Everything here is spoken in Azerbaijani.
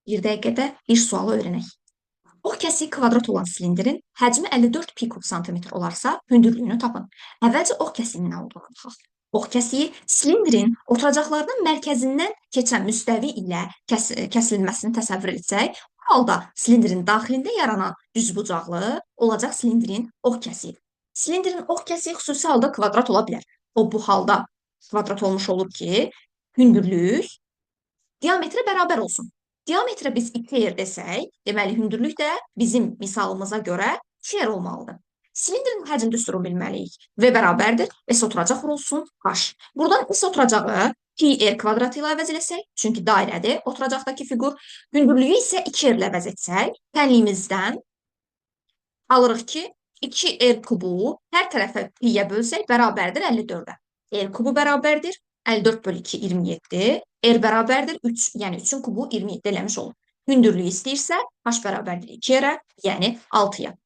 Bir dəqiqədə bir sualı öyrənək. Ox kəsiyi kvadrat olan silindrin həcmi 54 pikub santimetr olarsa, hündürlüyünü tapın. Əvvəlcə ox kəsiyinin nə olduğunu baxaq. Ox kəsiyi silindrin oturacaqlarının mərkəzindən keçən müstəvi ilə kəsilməsini təsəvvür etsək, bu halda silindrin daxilində yaranan düzbucaqlı olacaq silindrin ox kəsiyi. Silindrin ox kəsiyi xüsusi halda kvadrat ola bilər. O bu halda kvadrat olmuş olur ki, hündürlük diametrə bərabər olsun. Diametrə biz 2R desək, deməli hündürlük də bizim misalımıza görə 2R olmalıdır. Silindrin həcm düsturu bilməliyik. V bərabərdir. S oturacaq vurulsun H. Buradan S oturacağı pi R kvadratı ilə əvəz eləsək, çünki dairədir oturacaqdakı fiqur. Hündürlüyü isə 2R ilə əvəz etsək, tənliyimizdən alırıq ki, 2R kubu hər tərəfə piyə bölsək bərabərdir 54-ə. R kubu bərabərdir 54 bölü 2, 27. R bərabərdir 3, yəni 3-ün kubu 27 eləmiş olur. Hündürlüyü istəyirsə, H bərabərdir 2-yerə, yəni 6-ya.